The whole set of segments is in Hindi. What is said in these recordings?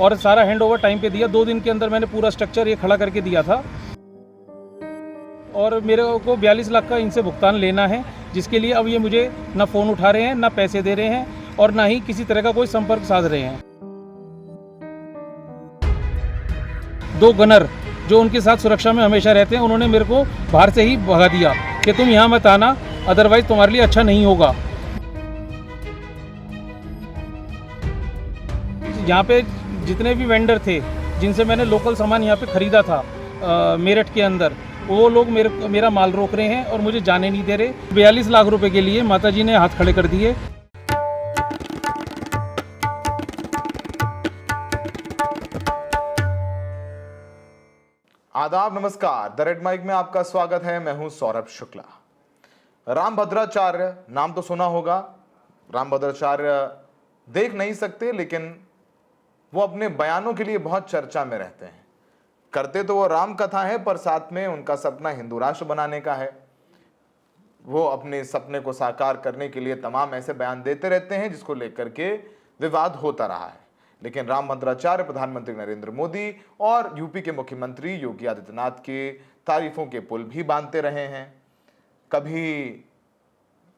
और सारा हैंड ओवर टाइम पे दिया। 2 दिन के अंदर मैंने पूरा स्ट्रक्चर ये खड़ा करके दिया था और मेरे को 42 लाख का इनसे भुगतान लेना है, जिसके लिए अब ये मुझे ना फ़ोन उठा रहे हैं, ना पैसे दे रहे हैं और ना ही किसी तरह का कोई संपर्क साध रहे हैं। 2 गनर जो उनके साथ सुरक्षा में हमेशा रहते हैं, उन्होंने मेरे को बाहर से ही भगा दिया कि तुम यहाँ मत आना, अदरवाइज़ तुम्हारे लिए अच्छा नहीं होगा। यहाँ पे जितने भी वेंडर थे जिनसे मैंने लोकल सामान यहाँ पे ख़रीदा था मेरठ के अंदर, वो लोग मेरा माल रोक रहे हैं और मुझे जाने नहीं दे रहे। 42 लाख रुपए के लिए माताजी ने हाथ खड़े कर दिए। आदाब, नमस्कार। द रेड माइक में आपका स्वागत है। मैं हूं सौरभ शुक्ला। रामभद्राचार्य नाम तो सुना होगा। रामभद्राचार्य देख नहीं सकते, लेकिन वो अपने बयानों के लिए बहुत चर्चा में रहते हैं। करते तो वो राम कथा है, पर साथ में उनका सपना हिंदू राष्ट्र बनाने का है। वो अपने सपने को साकार करने के लिए तमाम ऐसे बयान देते रहते हैं जिसको लेकर के विवाद होता रहा है। लेकिन रामभद्राचार्य प्रधानमंत्री नरेंद्र मोदी और यूपी के मुख्यमंत्री योगी आदित्यनाथ के तारीफों के पुल भी बांधते रहे हैं। कभी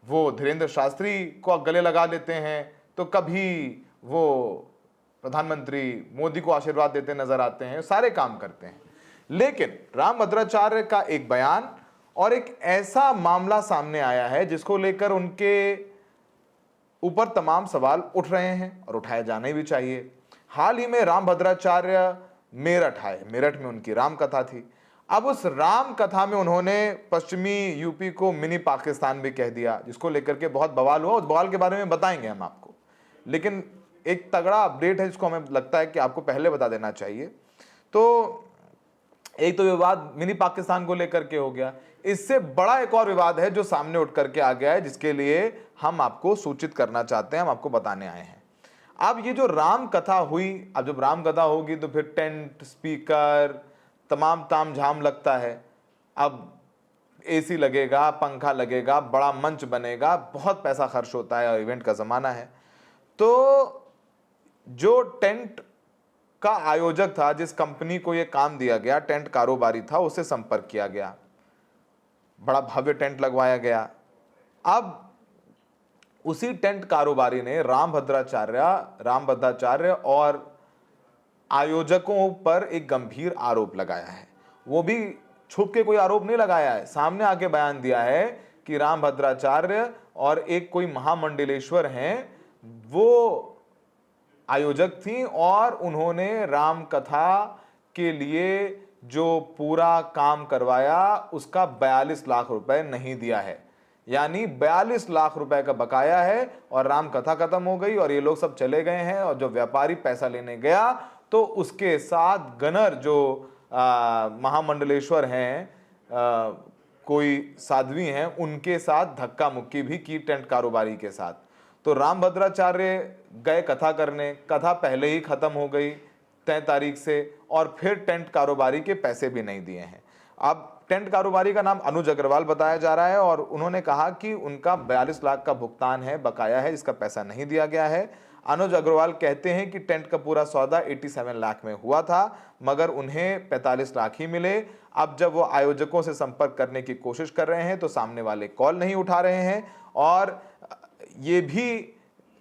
वो धीरेन्द्र शास्त्री को गले लगा लेते हैं, तो कभी वो प्रधानमंत्री मोदी को आशीर्वाद देते नजर आते हैं। सारे काम करते हैं। लेकिन रामभद्राचार्य का एक बयान और एक ऐसा मामला सामने आया है जिसको लेकर उनके ऊपर तमाम सवाल उठ रहे हैं और उठाए जाने भी चाहिए। हाल ही में रामभद्राचार्य मेरठ आए। मेरठ में उनकी राम कथा थी। अब उस राम कथा में उन्होंने पश्चिमी यूपी को मिनी पाकिस्तान भी कह दिया, जिसको लेकर के बहुत बवाल हुआ। उस बवाल के बारे में बताएंगे हम आपको, लेकिन एक तगड़ा अपडेट है जिसको हमें लगता है कि आपको पहले बता देना चाहिए। तो एक तो विवाद मिनी पाकिस्तान को लेकर के हो गया। इससे बड़ा एक और विवाद है जो सामने उठ करके आ गया है, जिसके लिए हम आपको सूचित करना चाहते हैं, हम आपको बताने आए हैं। अब ये जो राम कथा हुई, अब जब राम कथा होगी तो फिर टेंट, स्पीकर, तमाम ताम झाम लगता है। अब एसी लगेगा, पंखा लगेगा, बड़ा मंच बनेगा, बहुत पैसा खर्च होता है और इवेंट का जमाना है। तो जो टेंट का आयोजक था, जिस कंपनी को यह काम दिया गया, टेंट कारोबारी था, उससे संपर्क किया गया। बड़ा भव्य टेंट लगवाया गया। अब उसी टेंट कारोबारी ने रामभद्राचार्य और आयोजकों पर एक गंभीर आरोप लगाया है। वो भी छुप के कोई आरोप नहीं लगाया है, सामने आके बयान दिया है कि रामभद्राचार्य और एक कोई महामंडलेश्वर हैं, वो आयोजक थी और उन्होंने राम कथा के लिए जो पूरा काम करवाया उसका 42 लाख रुपए नहीं दिया है। यानी 42 लाख रुपए का बकाया है और राम कथा खत्म हो गई और ये लोग सब चले गए हैं। और जो व्यापारी पैसा लेने गया तो उसके साथ गनर जो महामंडलेश्वर हैं, कोई साध्वी हैं, उनके साथ धक्का मुक्की भी की टेंट कारोबारी के साथ। तो रामभद्राचार्य गए कथा करने, कथा पहले ही खत्म हो गई तय तारीख से, और फिर टेंट कारोबारी के पैसे भी नहीं दिए हैं। अब टेंट कारोबारी का नाम अनुज अग्रवाल बताया जा रहा है और उन्होंने कहा कि उनका 42 लाख का भुगतान है, बकाया है, जिसका पैसा नहीं दिया गया है। अनुज अग्रवाल कहते हैं कि टेंट का पूरा सौदा 87 लाख में हुआ था, मगर उन्हें 45 लाख ही मिले। अब जब वो आयोजकों से संपर्क करने की कोशिश कर रहे हैं तो सामने वाले कॉल नहीं उठा रहे हैं, और ये भी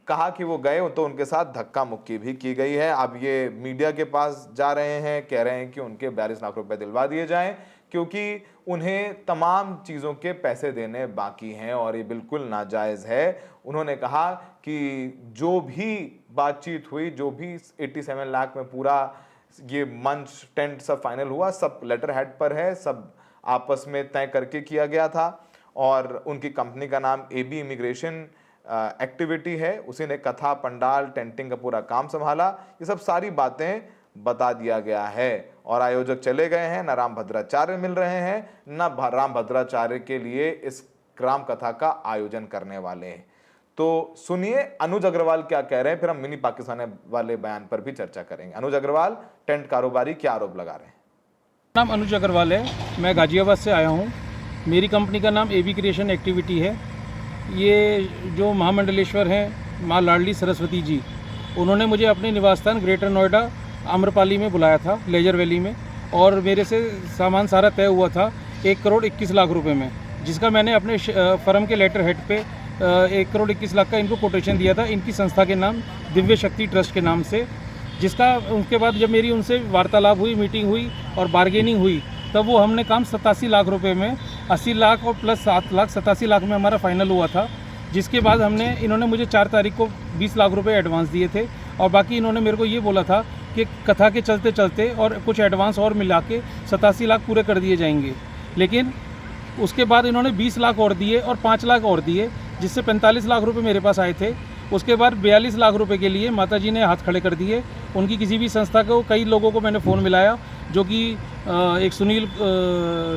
कहा कि वो गए तो उनके साथ धक्का मुक्की भी की गई है। अब ये मीडिया के पास जा रहे हैं, कह रहे हैं कि उनके 42 लाख रुपए दिलवा दिए जाएं, क्योंकि उन्हें तमाम चीज़ों के पैसे देने बाकी हैं और ये बिल्कुल नाजायज़ है। उन्होंने कहा कि जो भी बातचीत हुई, जो भी 87 लाख में पूरा ये मंच, टेंट सब फाइनल हुआ, सब लेटर हेड पर है, सब आपस में तय करके किया गया था। और उनकी कंपनी का नाम AB इमिग्रेशन एक्टिविटी है। उसी ने कथा, पंडाल, टेंटिंग का पूरा काम संभाला। ये सब सारी बातें बता दिया गया है और आयोजक चले गए हैं। ना रामभद्राचार्य मिल रहे हैं, ना रामभद्राचार्य के लिए इस राम कथा का आयोजन करने वाले हैं। तो सुनिए अनुज अग्रवाल क्या कह रहे हैं, फिर हम मिनी पाकिस्तान वाले बयान पर भी चर्चा करेंगे। अनुज अग्रवाल, टेंट कारोबारी, क्या आरोप लगा रहे हैं? नाम अनुज अग्रवाल है, मैं गाजियाबाद से आया हूँ। मेरी कंपनी का नाम AB क्रिएशन एक्टिविटी है। ये जो महामंडलेश्वर हैं, माँ लाडली सरस्वती जी, उन्होंने मुझे अपने निवास स्थान ग्रेटर नोएडा आम्रपाली में बुलाया था, लेजर वैली में, और मेरे से सामान सारा तय हुआ था 1,21,00,000 रुपए में, जिसका मैंने अपने फर्म के लेटर हेड पे 1,21,00,000 का इनको कोटेशन दिया था, इनकी संस्था के नाम दिव्य शक्ति ट्रस्ट के नाम से। जिसका उसके बाद जब मेरी उनसे वार्तालाप हुई, मीटिंग हुई और बार्गेनिंग हुई, तब वो हमने काम 87 लाख रुपए में, 80 लाख और प्लस 7 लाख, 87 लाख में हमारा फाइनल हुआ था। जिसके बाद इन्होंने मुझे 4 तारीख को 20 लाख रुपए एडवांस दिए थे, और बाकी इन्होंने मेरे को ये बोला था कि कथा के चलते चलते और कुछ एडवांस और मिला के 87 लाख पूरे कर दिए जाएंगे। लेकिन उसके बाद इन्होंने 20 लाख और दिए और 5 लाख और दिए, जिससे 45 लाख रुपए मेरे पास आए थे। उसके बाद 42 लाख रुपए के लिए माताजी ने हाथ खड़े कर दिए। उनकी किसी भी संस्था को, कई लोगों को मैंने फ़ोन मिलाया, जो कि एक सुनील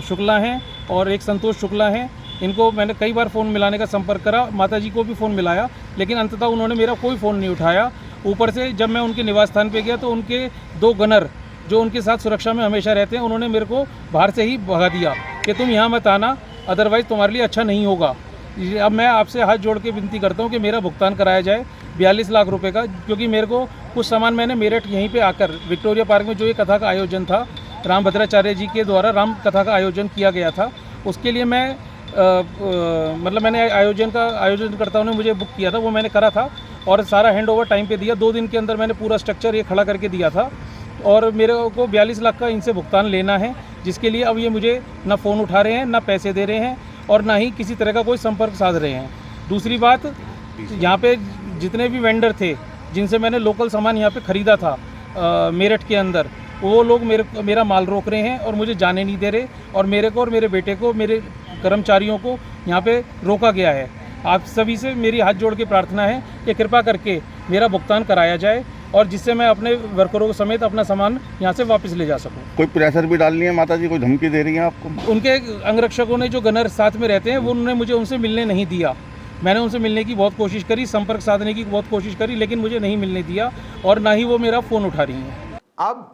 शुक्ला हैं और एक संतोष शुक्ला हैं। इनको मैंने कई बार फ़ोन मिलाने का संपर्क करा, माताजी को भी फ़ोन मिलाया, लेकिन अंततः उन्होंने मेरा कोई फ़ोन नहीं उठाया। ऊपर से जब मैं उनके निवास स्थान पे गया तो उनके 2 गनर जो उनके साथ सुरक्षा में हमेशा रहते हैं, उन्होंने मेरे को बाहर से ही भगा दिया कि तुम यहाँ मत आना, अदरवाइज़ तुम्हारे लिए अच्छा नहीं होगा। अब मैं आपसे हाथ जोड़ के विनती करता हूँ कि मेरा भुगतान कराया जाए 42 लाख रुपए का, क्योंकि मेरे को कुछ सामान मैंने मेरठ यहीं पे आकर विक्टोरिया पार्क में जो ये कथा का आयोजन था, रामभद्राचार्य जी के द्वारा राम कथा का आयोजन किया गया था, उसके लिए मैं मतलब मैंने आयोजनकर्ताओं ने मुझे बुक किया था, वो मैंने करा था और सारा हैंड ओवर टाइम पे दिया। 2 दिन के अंदर मैंने पूरा स्ट्रक्चर ये खड़ा करके दिया था, और मेरे को 42 लाख का इनसे भुगतान लेना है, जिसके लिए अब ये मुझे ना फ़ोन उठा रहे हैं, ना पैसे दे रहे हैं, और ना ही किसी तरह का कोई संपर्क साध रहे हैं। दूसरी बात, यहाँ पे जितने भी वेंडर थे जिनसे मैंने लोकल सामान यहाँ पे ख़रीदा था मेरठ के अंदर, वो लोग मेरा माल रोक रहे हैं और मुझे जाने नहीं दे रहे, और मेरे को और मेरे बेटे को, मेरे कर्मचारियों को यहाँ पे रोका गया है। आप सभी से मेरी हाथ जोड़ के प्रार्थना है कि कृपा करके मेरा भुगतान कराया जाए, और जिससे मैं अपने वर्करों समेत अपना सामान यहाँ से वापस ले जा सकूँ। कोई प्रेशर भी डाल रही है माता जी, कोई धमकी दे रही है आपको? उनके अंगरक्षकों ने, जो गनर साथ में रहते हैं, वो उन्होंने मुझे उनसे मिलने नहीं दिया। मैंने उनसे मिलने की बहुत कोशिश करी, संपर्क साधने की बहुत कोशिश करी, लेकिन मुझे नहीं मिलने दिया, और ना ही वो मेरा फ़ोन उठा रही हैं। अब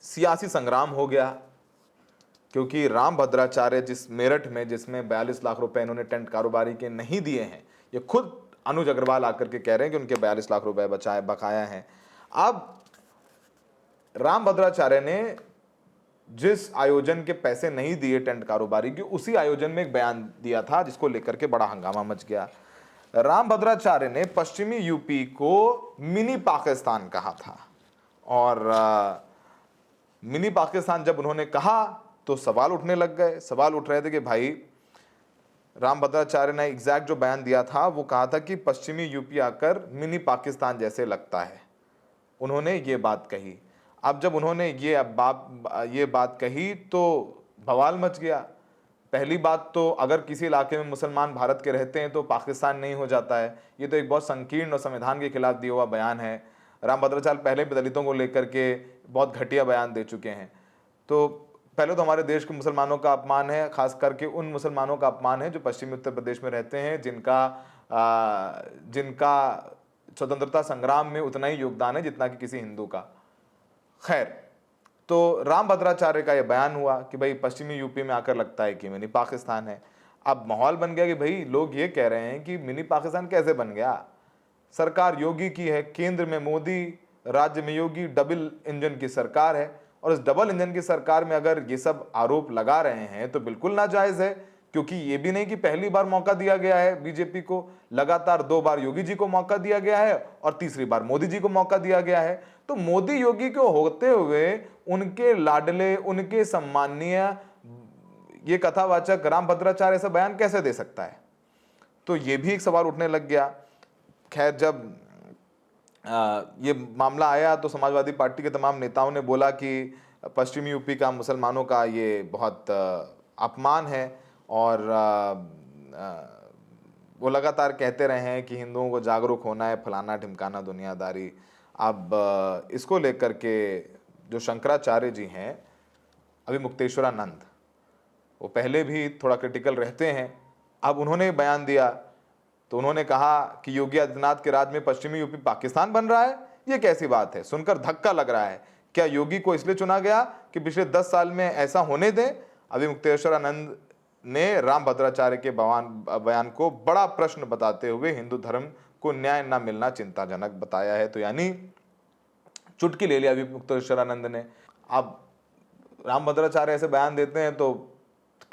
सियासी संग्राम हो गया, क्योंकि रामभद्राचार्य जिस मेरठ में, जिसमें 42 लाख रुपए इन्होंने टेंट कारोबारी के नहीं दिए हैं, ये खुद अनुज अग्रवाल आकर के कह रहे हैं कि उनके 42 लाख रुपए बकाया हैं। अब रामभद्राचार्य ने जिस आयोजन के पैसे नहीं दिए टेंट कारोबारी के, उसी आयोजन में एक बयान दिया था, जिसको लेकर के बड़ा हंगामा मच गया। रामभद्राचार्य ने पश्चिमी यूपी को मिनी पाकिस्तान कहा था, और मिनी पाकिस्तान जब उन्होंने कहा तो सवाल उठने लग गए। सवाल उठ रहे थे कि भाई, रामभद्राचार्य ने एग्जैक्ट जो बयान दिया था वो कहा था कि पश्चिमी यूपी आकर मिनी पाकिस्तान जैसे लगता है, उन्होंने ये बात कही। अब जब उन्होंने ये बात कही तो बवाल मच गया। पहली बात तो, अगर किसी इलाके में मुसलमान भारत के रहते हैं तो पाकिस्तान नहीं हो जाता है, ये तो एक बहुत संकीर्ण और संविधान के खिलाफ दिया हुआ बयान है। रामभद्राचार्य पहले भी दलितों को लेकर के बहुत घटिया बयान दे चुके हैं। तो पहले तो हमारे देश के मुसलमानों का अपमान है, खास करके उन मुसलमानों का अपमान है जो पश्चिमी उत्तर प्रदेश में रहते हैं, जिनका स्वतंत्रता संग्राम में उतना ही योगदान है जितना कि किसी हिंदू का। खैर, तो रामभद्राचार्य का यह बयान हुआ कि भाई पश्चिमी यूपी में आकर लगता है कि मिनी पाकिस्तान है। अब माहौल बन गया कि भाई लोग ये कह रहे हैं कि मिनी पाकिस्तान कैसे बन गया। सरकार योगी की है, केंद्र में मोदी, राज्य में योगी, डबल इंजन की सरकार है, और इस डबल इंजन की सरकार में अगर ये सब आरोप लगा रहे हैं तो बिल्कुल नाजायज है, क्योंकि ये भी नहीं कि पहली बार मौका दिया गया है बीजेपी को, लगातार 2 बार योगी जी को मौका दिया गया है और तीसरी बार मोदी जी को मौका दिया गया है। तो मोदी योगी को होते हुए उनके लाडले, उनके सम्माननीय ये कथावाचक रामभद्राचार्य ऐसा बयान कैसे दे सकता है? तो ये भी एक सवाल उठने लग गया। खैर, जब ये मामला आया तो समाजवादी पार्टी के तमाम नेताओं ने बोला कि पश्चिमी यूपी का मुसलमानों का ये बहुत अपमान है, और वो लगातार कहते रहे हैं कि हिंदुओं को जागरूक होना है, फलाना ढिमकाना दुनियादारी। अब इसको लेकर के जो शंकराचार्य जी हैं, अभी मुक्तेश्वरानंद, वो पहले भी थोड़ा क्रिटिकल रहते हैं, अब उन्होंने बयान दिया तो उन्होंने कहा कि योगी आदित्यनाथ के राज में पश्चिमी यूपी पाकिस्तान बन रहा है। ये कैसी बात है, सुनकर धक्का लग रहा है। क्या योगी को इसलिए चुना गया कि पिछले 10 साल में ऐसा होने दें? अभी मुक्तेश्वरानंद ने रामभद्राचार्य के बयान को बड़ा प्रश्न बताते हुए हिंदू धर्म को न्याय न मिलना चिंताजनक बताया है। तो यानी चुटकी ले लिया अभी मुक्तेश्वरानंद ने। अब रामभद्राचार्य ऐसे बयान देते हैं तो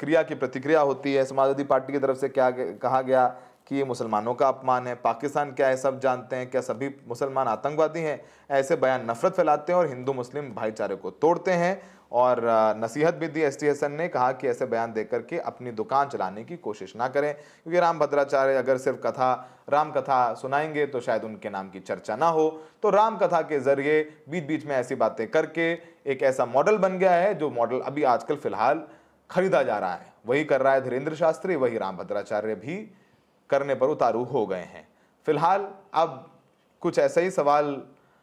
क्रिया की प्रतिक्रिया होती है। समाजवादी पार्टी की तरफ से क्या कहा गया कि ये मुसलमानों का अपमान है, पाकिस्तान क्या है सब जानते हैं, क्या सभी मुसलमान आतंकवादी हैं। ऐसे बयान नफरत फैलाते हैं और हिंदू मुस्लिम भाईचारे को तोड़ते हैं। और नसीहत भी दी एसटी हसन ने, कहा कि ऐसे बयान देकर के अपनी दुकान चलाने की कोशिश ना करें, क्योंकि रामभद्राचार्य अगर सिर्फ राम कथा सुनाएंगे तो शायद उनके नाम की चर्चा ना हो। तो राम कथा के जरिए बीच बीच में ऐसी बातें करके एक ऐसा मॉडल बन गया है, जो मॉडल अभी आजकल फिलहाल खरीदा जा रहा है। वही कर रहा है धीरेन्द्र शास्त्री, वही रामभद्राचार्य भी करने पर उतारू हो गए हैं। फिलहाल अब कुछ ऐसा ही सवाल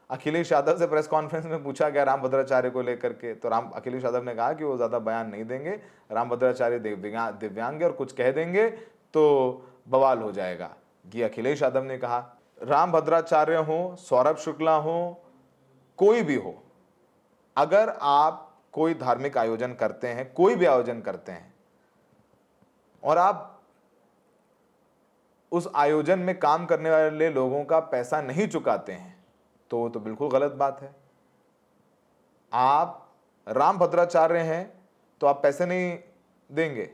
अखिलेश यादव से प्रेस कॉन्फ्रेंस में पूछा गया रामभद्राचार्य को लेकर के, तो अखिलेश यादव ने कहा कि वो ज़्यादा बयान नहीं देंगे, रामभद्राचार्य दिव्यांग और कुछ कह देंगे तो बवाल हो जाएगा, ये अखिलेश यादव ने कहा। रामभद्राचार्य हो, सौरभ शुक्ला हो, कोई भी हो, अगर आप कोई धार्मिक आयोजन करते हैं, कोई भी आयोजन करते हैं, और आप उस आयोजन में काम करने वाले लोगों का पैसा नहीं चुकाते हैं, तो बिल्कुल गलत बात है। आप रामभद्राचार्य हैं तो आप पैसे नहीं देंगे।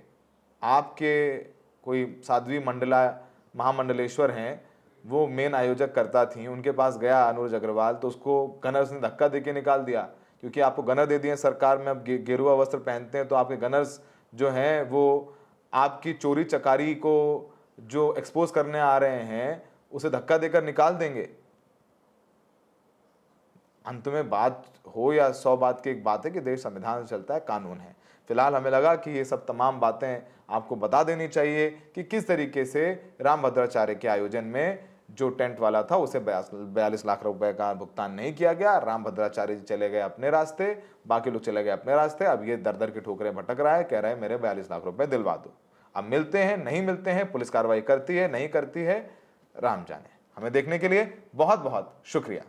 आपके कोई साध्वी महामंडलेश्वर हैं, वो मेन आयोजक करता थी, उनके पास गया अनुज अग्रवाल, तो उसको गनर्स ने धक्का देके निकाल दिया, क्योंकि आपको गनर दे दिए सरकार में, अब गेरुआ वस्त्र पहनते हैं, तो आपके गनर्स जो हैं वो आपकी चोरी चकारी को जो एक्सपोज करने आ रहे हैं उसे धक्का देकर निकाल देंगे। अंत में बात हो या 100 बात की एक बात है कि देश संविधान से चलता है, कानून है। फिलहाल हमें लगा कि ये सब तमाम बातें आपको बता देनी चाहिए कि किस तरीके से रामभद्राचार्य के आयोजन में जो टेंट वाला था उसे 42 लाख रुपए का भुगतान नहीं किया गया। रामभद्राचार्य जी चले गए अपने रास्ते, बाकी लोग चले गए अपने रास्ते। अब ये दर दर की ठोकरें भटक रहा है, कह रहा है मेरे 42 लाख रुपए दिलवा दो। अब मिलते हैं नहीं मिलते हैं, पुलिस कार्रवाई करती है नहीं करती है, राम जाने। हमें देखने के लिए बहुत बहुत शुक्रिया।